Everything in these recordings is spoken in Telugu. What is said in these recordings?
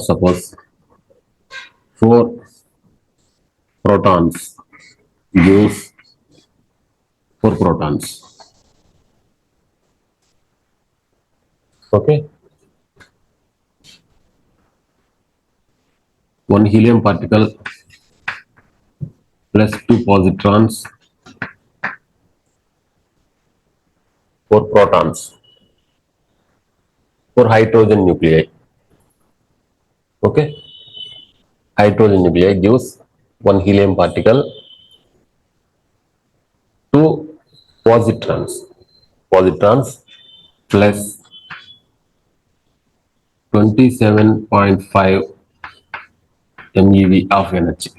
suppose 4 protons gives 4 protons. Okay. One helium particle plus 2 positrons, 4 protons, 4 hydrogen nuclei. Okay. Hydrogen nuclei gives 1 helium particle, 2 positrons plus 27.5 MeV of energy.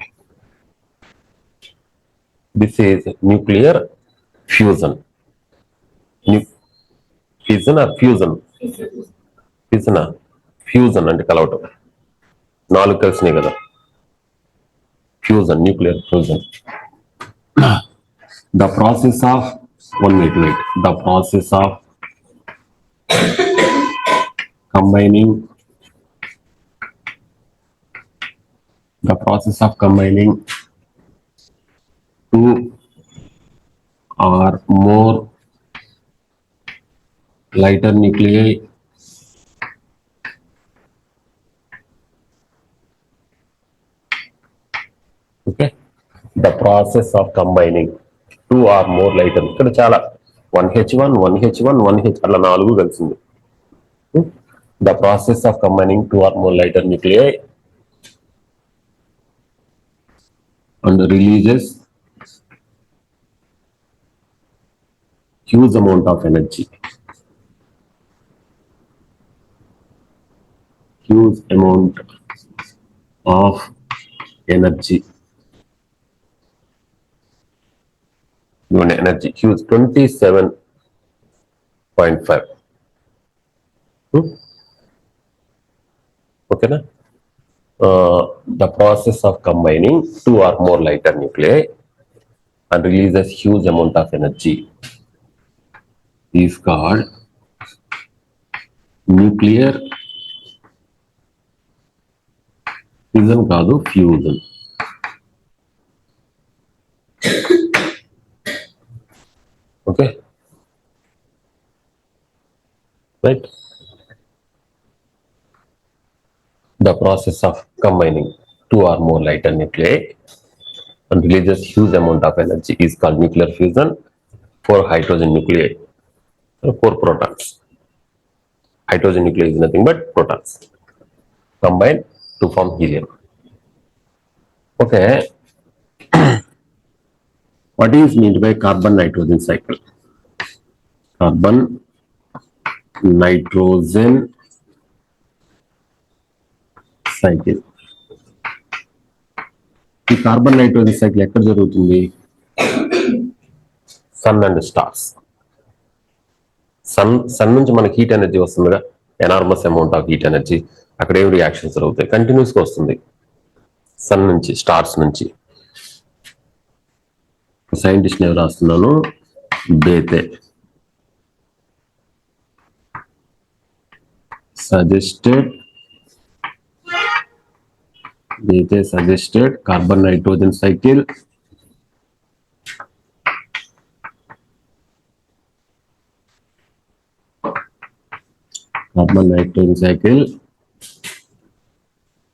This is nuclear fusion. Fission or fusion? Fusion అంటే కలవటం. 4 కలిసినాయి కదా. Fusion, nuclear fusion. The process of the process of combining 2 or more lighter nuclei okay, the process of combining 2 or more lighter, ఇక్కడ చాలా 1H1 1H1 1H అట్లా 4 కలిసింది. The process of combining 2 or more lighter nuclei and releases huge amount of energy. Huge amount of energy. Energy huge 27.5. Okay na? The process of combining 2 or more lighter nuclei and releases huge amount of energy is called nuclear fission కాదు fusion. Okay, right? The process of combining 2 or more lighter nuclei and releases huge amount of energy is called nuclear fusion. 4 hydrogen nuclei, 4 protons. Hydrogen nuclei is nothing but protons combined to form helium. Okay. What is meant by carbon nitrogen cycle? Carbon nitrogen cycle. ఈ కార్బన్ నైట్రోజన్ సైకిల్ ఎక్కడ జరుగుతుంది? Sun and stars. సన్ నుంచి మనకి హీట్ ఎనర్జీ వస్తుందిగా, enormous amount of heat energy. అక్కడ ఏం రియాక్షన్స్ జరుగుతాయి? కంటిన్యూస్ గా వస్తుంది సన్ నుంచి, స్టార్స్ నుంచి. సైంటిస్ట్ ఎవరు రాస్తున్నాను? బేతే suggested carbon nitrogen cycle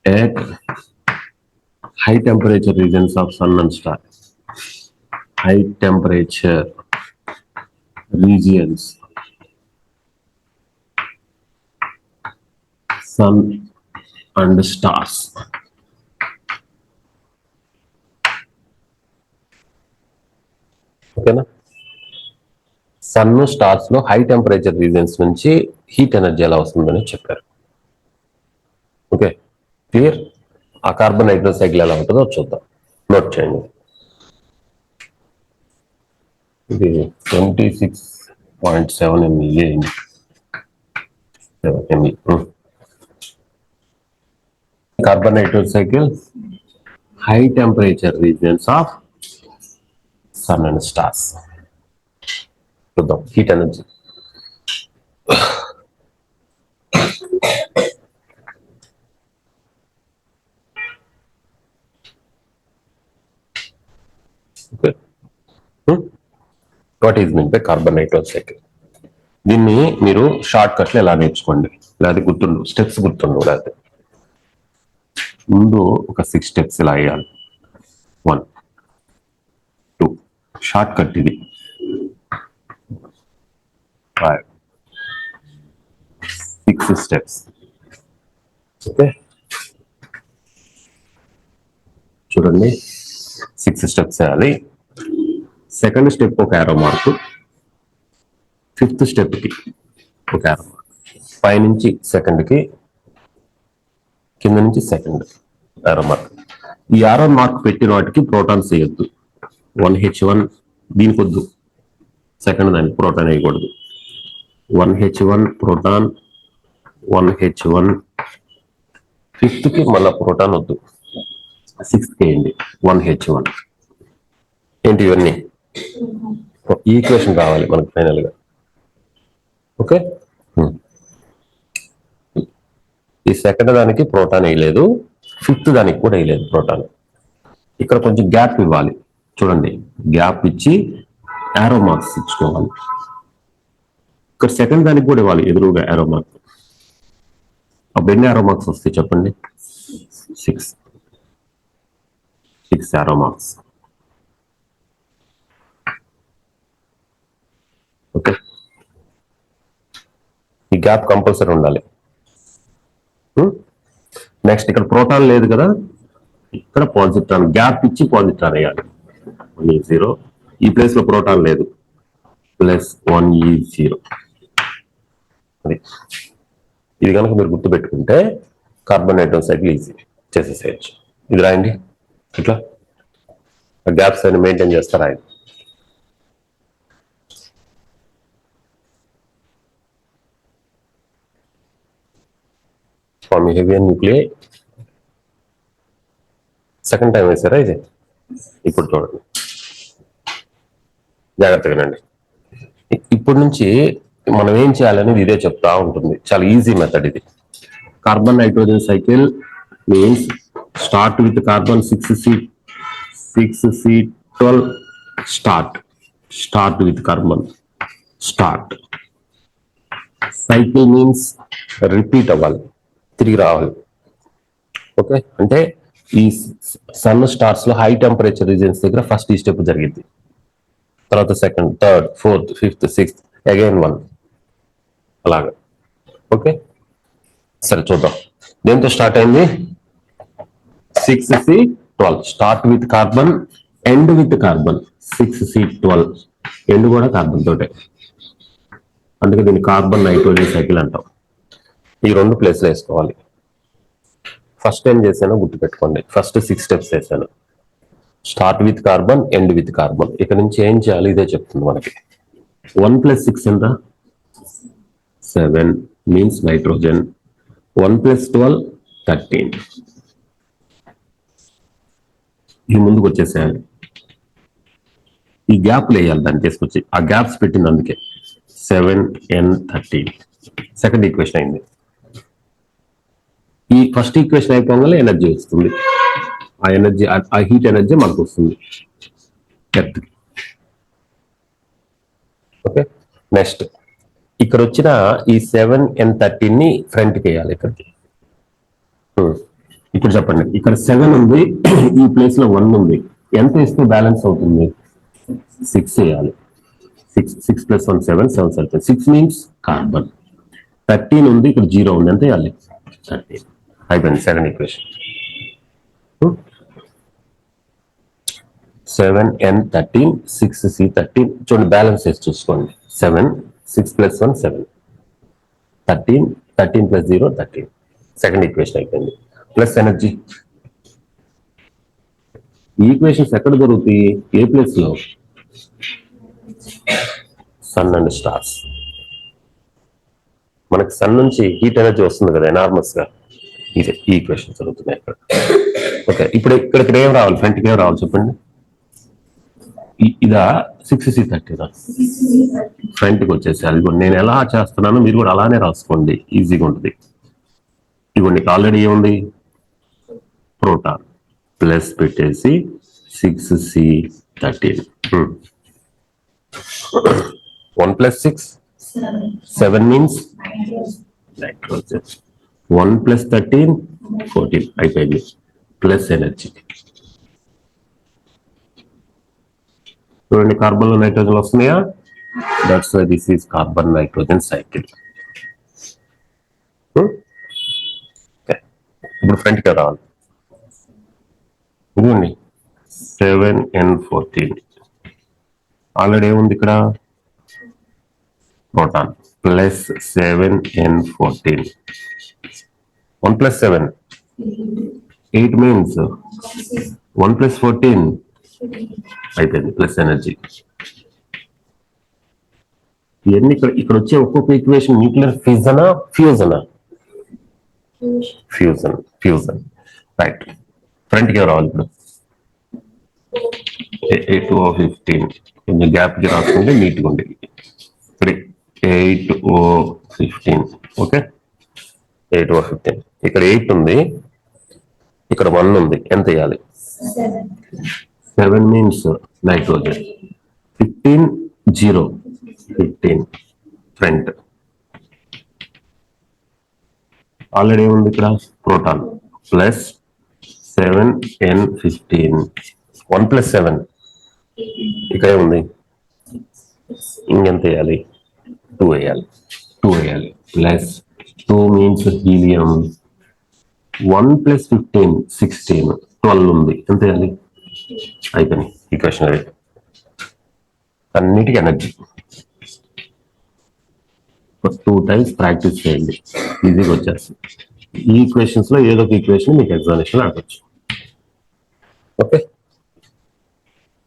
at high temperature regions of sun and star. High temperature regions, sun and stars. ఓకేనా? సన్ స్టార్స్ లో హై టెంపరేచర్ రీజన్స్ నుంచి హీట్ ఎనర్జీ ఎలా వస్తుందని చెప్పారు. Okay, clear? ఆ కార్బన్ నైట్రోజన్ సైకిల్ ఎలా ఉంటుందో చూద్దాం. నోట్ చేయండి. ఇది 26.7 MeV. Carbon nitrogen cycle, high temperature regions of sun and stars. చూద్దాం heat energy. Okay, what is mean by carbon nitrogen cycle? దీన్ని మీరు షార్ట్ కట్లు ఎలా నేర్చుకోండి, లేదా గుర్తుండు స్టెప్స్ గుర్తుండు, లేదా ముందు ఒక 6 స్టెప్స్ ఇలా వేయాలి. 1 2 షార్ట్ కట్ ఇది. 5 6 స్టెప్స్. ఓకే, చూడండి 6 స్టెప్స్ వేయాలి. సెకండ్ స్టెప్ ఒక యారో మార్కు, 5th స్టెప్కి ఒక యారో మార్క్, పైనుంచి సెకండ్కి, కింద నుంచి సెకండ్ యారో మార్క్. ఈ యారో మార్క్ పెట్టిన వాటికి ప్రోటాన్స్ వేయొద్దు. 1H1 దీనికి వద్దు, సెకండ్ దానికి ప్రోటాన్ వేయకూడదు. 1H1 proton, 1H1. 5th మళ్ళీ ప్రోటాన్ వద్దు, 6th వేయండి 1H1. ఏంటి ఇవన్నీ? ఈక్వేషన్ కావాలి మనకు ఫైనల్ గా. ఓకే, ఈ సెకండ్ దానికి ప్రోటాన్ వేయలేదు, 5th దానికి కూడా వేయలేదు ప్రోటాన్. ఇక్కడ కొంచెం గ్యాప్ ఇవ్వాలి. చూడండి, గ్యాప్ ఇచ్చి యారో మార్క్స్ ఇచ్చుకోవాలి. ఇక్కడ సెకండ్ దానికి కూడా ఇవ్వాలి ఎదురుగా యారో మార్క్. అప్పుడు ఎన్ని యారో మార్క్స్ వస్తాయి చెప్పండి? 6 యారో మార్క్స్. ఓకే, ఈ గ్యాప్ కంపల్సరీ ఉండాలి. నెక్స్ట్ ఇక్కడ ప్రోటాన్ లేదు కదా, ఇక్కడ పాజిట్రాన్ గ్యాప్ ఇచ్చి పాజిట్రాన్ వేయాలి. 1E0, ఈ ప్లేస్ లో ప్రోటాన్ లేదు, ప్లస్ 1E0. అది ఇది కనుక మీరు గుర్తు పెట్టుకుంటే కార్బన్ నైట్రోజన్ సైకిల్ ఈజీ చేసేసేయచ్చు. ఇది రాయండి, ఇట్లా గ్యాప్స్ అని మెయింటైన్ చేస్తారు ఆయన. Form heavy nuclei. Second time వేసారా ఇది? ఇప్పుడు చూడండి జాగ్రత్తగానండి. ఇప్పటి నుంచి మనం ఏం చేయాలనేది ఇదే చెప్తా ఉంటుంది. చాలా ఈజీ మెథడ్ ఇది. Carbon nitrogen cycle means start with carbon 6C12 start with carbon start. Cycle means repeat అవ్వాలి, తిరిగి రావాలి. ఓకే, అంటే ఈ సన్ స్టార్స్ లో హై టెంపరేచర్ రీజన్స్ దగ్గర ఫస్ట్ ఈ స్టెప్ జరిగింది, తర్వాత second, third, 4th, 5th, 6th, again 1, అలాగా. ఓకే, సరే చూద్దాం. దేంతో స్టార్ట్ అయింది? 6C12 start with carbon, end with carbon. 6C12 end కూడా కార్బన్ తోటే, అందుకే దీన్ని కార్బన్ నైట్రోజన్ సైకిల్ అంటాం. ఈ 2 ప్లేస్లో వేసుకోవాలి. ఫస్ట్ ఏం చేశానో గుర్తుపెట్టుకోండి. ఫస్ట్ 6 స్టెప్స్ వేసాను. Start with carbon, end with carbon. ఇక్కడ నుంచి ఏం చేయాలి ఇదే చెప్తుంది మనకి. 1 + 6 ఎంత? 7 మీన్స్ నైట్రోజన్. 1 + 12 13. ఈ ముందుకు వచ్చేసేయాలి. ఈ గ్యాప్లు వేయాలి దాన్ని తీసుకొచ్చి. ఆ గ్యాప్స్ పెట్టింది అందుకే 7N13. సెకండ్ ఈక్వేషన్ అయింది. ఈ ఫస్ట్ ఈక్వేషన్ అయిపోగానే ఎనర్జీ వస్తుంది. ఆ ఎనర్జీ, ఆ హీట్ ఎనర్జీ మనకు వస్తుంది ఎర్త్కి. ఓకే, నెక్స్ట్ ఇక్కడ వచ్చిన ఈ 7N13 ని ఫ్రంట్కి వేయాలి ఇక్కడికి. ఇప్పుడు చెప్పండి, ఇక్కడ 7 ఉంది, ఈ ప్లేస్ లో 1 ఉంది. ఎంత ఇస్తే బ్యాలెన్స్ అవుతుంది? 6 వేయాలి. 6 + 1 7, 7 సరిపోతుంది. 6 మీన్స్ కార్బన్. 13 ఉంది, ఇక్కడ 0 ఉంది, ఎంత వేయాలి? 13. అయిపోయింది సెకండ్ ఈక్వేషన్. 7N13, 6C13. చూడండి బ్యాలెన్స్ చేసి చూసుకోండి. 7, 6 + 1 7, 13, 13 + 0 13. సెకండ్ ఈక్వేషన్ అయిపోయింది. Plus energy. ఈక్వేషన్స్ ఎక్కడ దొరుకుతాయి? ఏ ప్లేస్ లో? Sun and stars. మనకి సన్ నుంచి హీట్ ఎనర్జీ వస్తుంది కదా ఎనార్మస్ గా. ఇదే ఈక్వేషన్ జరుగుతున్నాయి ఇక్కడ. ఓకే, ఇప్పుడు ఇక్కడికి ఏం రావాలి? ఫ్రంట్కి ఏం రావాలి చెప్పండి? ఇదా 6C13 ఫ్రంట్కి వచ్చేసారి. నేను ఎలా చేస్తున్నానో మీరు కూడా అలానే రాసుకోండి, ఈజీగా ఉంటుంది. ఇవ్వండి, ఆల్రెడీ ఏముంది? ప్రోటాన్ ప్లస్ పెట్టేసి 6C 13. 1 plus 6, 7 means nitrogen. 1 plus 13, 14. అయిపోయింది. Plus energy. చూడండి కార్బన్ లో నైట్రోజన్ వస్తున్నాయా? That's why this is carbon nitrogen cycle. ఇప్పుడు ఫ్రంట్ కి రావాలి. ఇదిగోండి 7n14. ఆల్రెడీ ఏముంది ఇక్కడ? Proton plus 7n14. 1 plus 7, 8 means 1 plus 14 అయిపోయింది ప్లస్ ఎనర్జీ. ఇవన్నీ ఇక్కడ వచ్చే ఒక్కొక్క ఈక్వేషన్ న్యూక్లియర్ ఫ్యూజనా ఫ్యూజనా? ఫ్యూజన్. రైట్. ఫ్రంట్ కి రావాలి ఇప్పుడు. 8O15 కొంచెం గ్యాప్ కి రాసుకుంటే నీట్గా ఉండేది. 8O15. Okay, 8O15. ఇక్కడ 8 ఉంది, ఇక్కడ 1 ఉంది. ఎంత వేయాలి? 7 మీన్స్ నైట్రోజన్. 15 0 15 ఫ్రంట్. ఆల్రెడీ ఏముంది ఇక్కడ? Proton plus 7n15. 1 plus 7 ఇక్కడ ఏముంది? ఇంకెంత వేయాలి? 2 వేయాలి. Plus 2 means helium. 1 plus 15 16 12 ఉంది. ఎంత వేయాలి? అయిపోయింది ఈక్వేషన్. అది అన్నిటికీ ఎనర్జీ. 2 times ప్రాక్టీస్ చేయండి, ఈజీగా వచ్చేస్తుంది. ఈ ఈక్వేషన్స్ లో ఏదో ఒక ఈక్వేషన్ మీకు ఎగ్జామినేషన్ అడగచ్చు. ఓకే,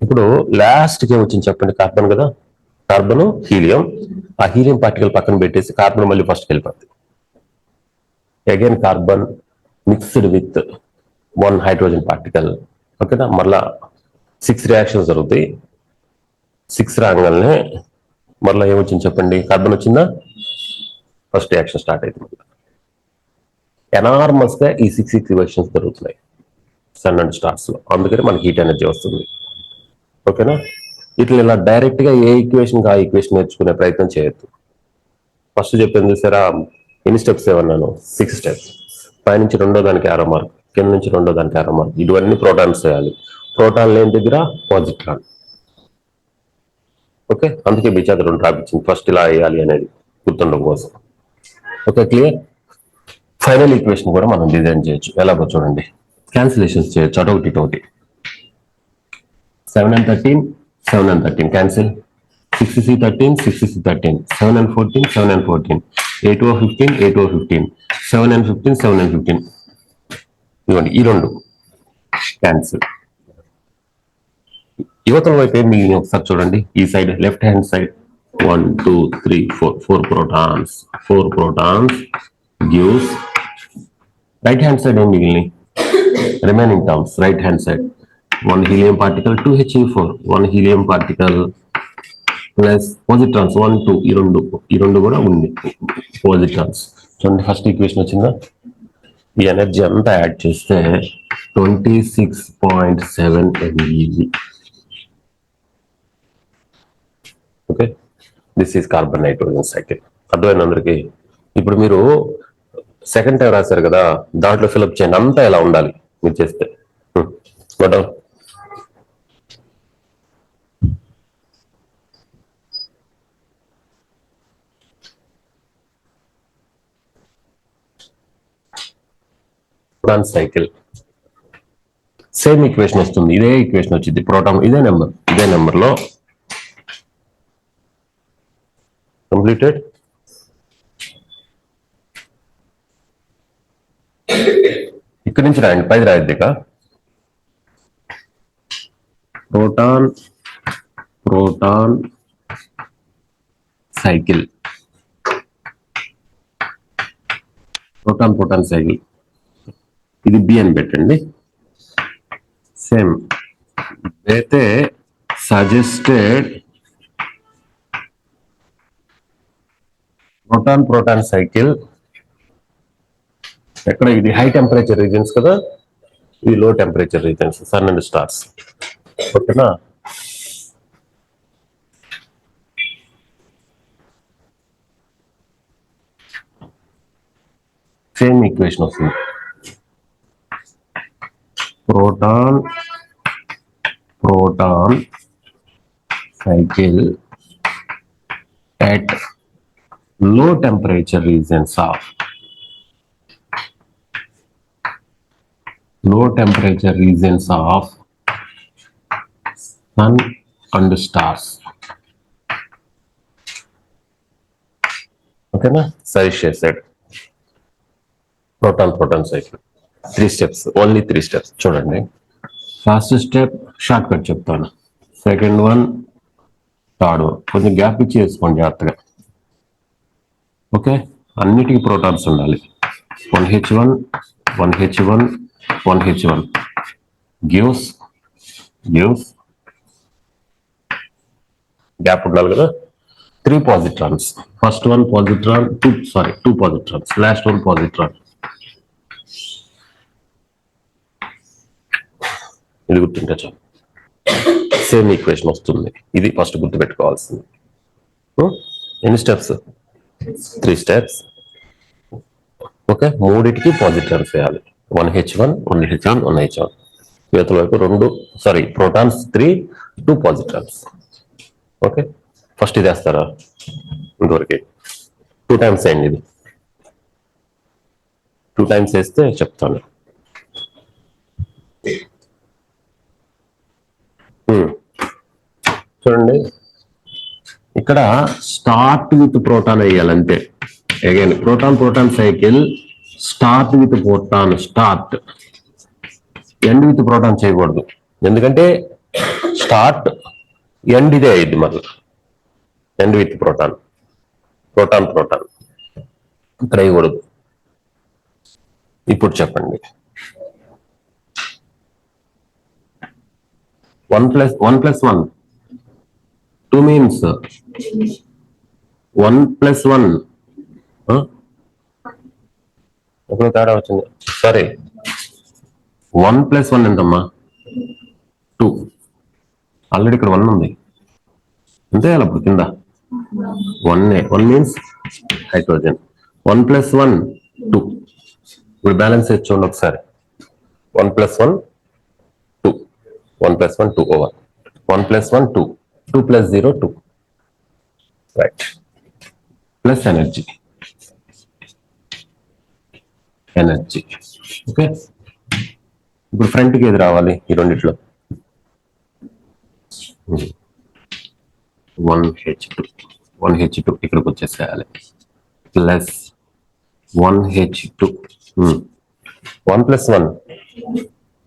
ఇప్పుడు లాస్ట్ కి వచ్చింది చెప్పండి. కార్బన్ కదా, కార్బన్ హీలియం. ఆ హీలియం పార్టికల్ పక్కన పెట్టేసి కార్బన్ మళ్ళీ ఫస్ట్ వెళ్ళిపోతుంది. Again carbon mixed with 1 hydrogen particle. ఓకేనా, మళ్ళా 6 రియాక్షన్స్ జరుగుతాయి. 6 రాగానే మళ్ళీ ఏమొచ్చింది చెప్పండి? కార్బన్ వచ్చిందా? ఫస్ట్ రియాక్షన్ స్టార్ట్ అయింది. మళ్ళీ ఎనార్మస్ గా ఈ 6 రియాక్షన్స్ జరుగుతున్నాయి సన్ అండ్ స్టార్స్ లో. అందుకని మనకి హీట్ ఎనర్జీ వస్తుంది. ఓకేనా, ఇట్లా ఇలా డైరెక్ట్ గా ఏ ఈక్వేషన్ ఆ ఈక్వేషన్ నేర్చుకునే ప్రయత్నం చేయొద్దు. ఫస్ట్ చెప్పాను చూసారా, ఎన్ని స్టెప్స్ ఏమన్నాను? 6 స్టెప్స్. పైనుంచి రెండో దానికి ఆరో మార్క్, కింద నుంచి రెండో దానికి ఆరో మార్క్. ఇవన్నీ ప్రోటాన్స్ చేయాలి. ప్రోటాన్ లేని దగ్గర పాజిట్రాన్. ఓకే, అందుకే బిచాది 2 రాపించింది. ఫస్ట్ ఇలా వేయాలి అనేది గుర్తుండడం కోసం. Okay, clear. ఫైనల్ ఈక్వేషన్ కూడా మనం డిజైన్ చేయొచ్చు. ఎలాగో చూడండి, క్యాన్సిలేషన్స్ చేయొచ్చు. అటొకటి 7 and 13 7 and 13 cancel. 6C13 6C13. 7 and 14 7 and 14. 8O15 8O15. 7 and 15 7 and 15. ఇవ్వండి, ఈ 2 క్యాన్సిల్. యువతల వైపు ఏం మిగిలిన ఒకసారి చూడండి. ఈ side left hand side 1 2 3 4 protons. 4 protons gives. Right hand side ఏం మిగిలినాయి? Remaining terms. Right hand side 1 helium particle 2 He4. 1 helium particle plus positrons 1 2. ఈ రెండు కూడా ఉంది పాజిట్రాన్స్. చూడండి, ఫస్ట్ ఈక్వేషన్ వచ్చిందా? ఈ ఎనర్జీ అంతా యాడ్ చేస్తే 26.7 MeV. Okay, this is carbon nitrogen cycle. అర్థమైంది అందరికి? ఇప్పుడు మీరు సెకండ్ టైం రాశారు కదా, దాంట్లో ఫిల్అప్ చేయండి. అంతా ఎలా ఉండాలి మీరు చేస్తే. ప్రోటాన్ సైకిల్ సేమ్ ఈక్వేషన్ వస్తుంది. ఇదే ఈక్వేషన్ వచ్చింది. ప్రోటాన్ ఇదే నెంబర్ లో కంప్లీటెడ్. ఇక్కడి నుంచి రాయండి, పైది రాయద్దిక. Proton cycle. Proton cycle. ఇది బి అని పెట్టండి. సేమ్ అయితే సజెస్టెడ్ ప్రోటాన్ సైకిల్. ఎక్కడ ఇది? హై టెంపరేచర్ రీజన్స్ కదా, ఇది low temperature reasons, sun and stars. ఓకేనా, సేమ్ ఈక్వేషన్ వస్తుంది. Proton cycle at low temperature regions of sun and stars. ఓకేనా? సజెస్ట్ చేశాడు proton cycle 3 steps, only 3 steps. చూడండి, ఫస్ట్ స్టెప్ షార్ట్ కట్ చెప్తాను, సెకండ్ వన్, థర్డ్ వన్. కొంచెం గ్యాప్ ఇచ్చి వేసుకోండి జాగ్రత్తగా. ఓకే, అన్నిటికీ ప్రోటాన్స్ ఉండాలి. 1H1 1H1 1H1 gives gap ఉండాలి కదా, 3 positrons. First one positron, 2 positrons, last one positron. ఇది గుర్తుంటే చాలు, సేమ్ ఈక్వేషన్ వస్తుంది. ఇది ఫస్ట్ గుర్తుపెట్టుకోవాల్సింది. ఎన్ని స్టెప్స్? 3 steps. ఓకే, మూడిటికి పాజిట్రాన్స్ వేయాలి. 1H1 1H1 1H1. ఇవతల వైపు 2 ప్రోటాన్స్ 3, 2 పాజిట్రాన్స్. ఓకే, ఫస్ట్ ఇది వేస్తారా? ఇంతవరకు 2 times అయింది. ఇది 2 times వేస్తే చెప్తాను. చూడండి, ఇక్కడ స్టార్ట్ విత్ ప్రోటాన్ వేయాలి అంతే. Again proton cycle start with proton, start. End with proton చేయకూడదు, ఎందుకంటే స్టార్ట్ ఎండ్ ఇదే అయ్యింది. మళ్ళీ ఎండ్ విత్ ప్రోటాన్ ఇక్కడ వేయకూడదు. ఇప్పుడు చెప్పండి, 1 + 1 2 means 1 + 1. ఎక్కడ తేడా వచ్చింది? సరే, 1 + 1 ఎంతమ్మా? 2. ఆల్రెడీ ఇక్కడ 1 ఉంది అంతే. అప్పుడు కింద 1 మీన్స్ హైడ్రోజన్. 1 + 1 2. ఇప్పుడు బ్యాలెన్స్ చూడండి ఒకసారి. 1 + 1 2, 1 + 1 2 over 1 + 1 2, 2 + 0 2. Right, plus energy. Okay, ఇప్పుడు ఫ్రంట్కి ఏది రావాలి? ఈ రెండిట్లో 1H2 ఇక్కడికి వచ్చేసేయాలి. Plus 1H2. 1 + 1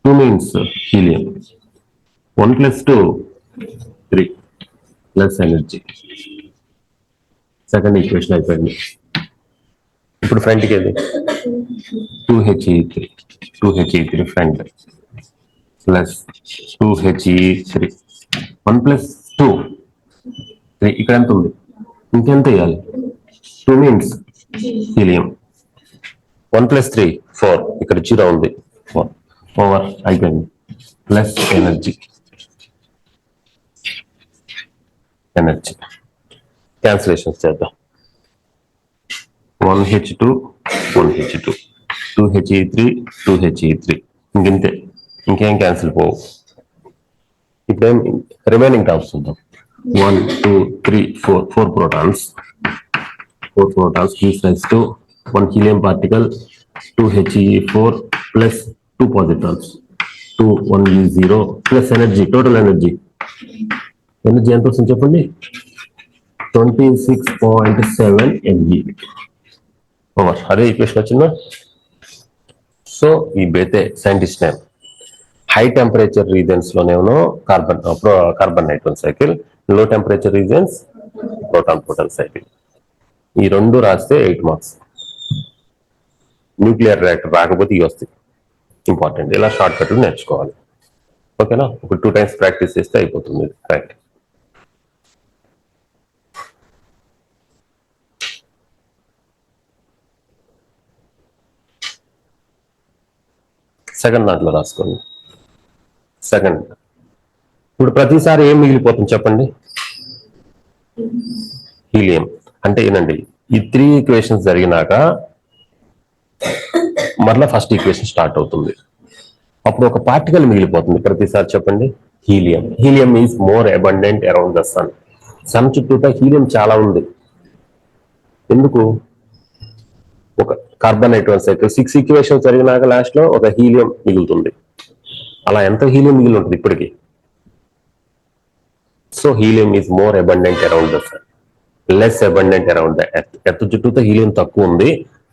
2 means helium. 1 + 2 3 plus energy. Second equation అయిపోయింది. ఇప్పుడు ఫ్రంట్కి ఏది? 2He3 front plus 2He3. 1 + 2 3. ఇక్కడ ఎంత ఉంది? ఇంకెంత వేయాలి? 2 means హీలియం. 1 + 3 4. ఇక్కడ 0 ఉంది, 4 ఓవర్ అయిపోయింది. Plus energy. క్యాన్సిలేషన్స్ చేద్దాం. 1H2 1H2 2He3 ఇంకంతే, ఇంకేం క్యాన్సిల్ పోవు. ఇప్పుడేం రిమైనింగ్ టర్మ్స్ చూద్దాం. 1 2 3 4 protons gives rise to 1 helium particle, 2He4 plus 2 positrons, 2 1V0 plus energy. Total energy ఎంత వస్తుంది చెప్పండి? 26.7 MeV ఓవర్. అదే ఈక్వేషన్ వచ్చిందా? సో ఈ Bethe scientist name. High temperature regions లోనేమో carbon nitrogen cycle, low temperature regions proton cycle. ఈ రెండు రాస్తే 8 marks. న్యూక్లియర్ రియాక్టర్ రాకపోతే ఇవి వస్తాయి. ఇంపార్టెంట్, ఇలా షార్ట్ కట్ నేర్చుకోవాలి. ఓకేనా? ఒక 2 times ప్రాక్టీస్ చేస్తే అయిపోతుంది. రైట్, సెకండ్ దాంట్లో రాసుకోండి. సెకండ్ ఇప్పుడు ప్రతిసారి ఏం మిగిలిపోతుంది చెప్పండి? హీలియం. అంటే ఏనండి, ఈ 3 ఈక్వేషన్స్ జరిగినాక మరలా ఫస్ట్ ఈక్వేషన్ స్టార్ట్ అవుతుంది. అప్పుడు ఒక పార్టికల్ మిగిలిపోతుంది ప్రతిసారి చెప్పండి, helium. Helium is more abundant around the sun. Sun చుట్టూతా హీలియం చాలా ఉంది. ఎందుకు? ఒక కార్బన్ నైట్రోజన్ సైకిల్ 6 ఈక్వేషన్స్ జరిగినాక లాస్ట్ లో ఒక హీలియం మిగులుతుంది. అలా ఎంత హీలియం మిగిలి ఉంటుంది ఇప్పటికి? So helium is more abundant around the sun, less abundant around the earth. Earth చుట్టూతా హీలియం తక్కువ ఉంది,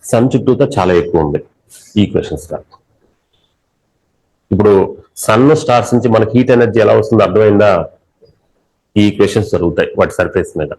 సన్ చుట్టూతా చాలా ఎక్కువ ఉంది. ఈక్వేషన్స్ గా ఇప్పుడు సన్ స్టార్స్ నుంచి మనకి హీట్ ఎనర్జీ ఎలా వస్తుందో అర్థమైందా? ఈ ఈక్వేషన్స్ జరుగుతాయి వాటి సర్ఫేస్ మీద.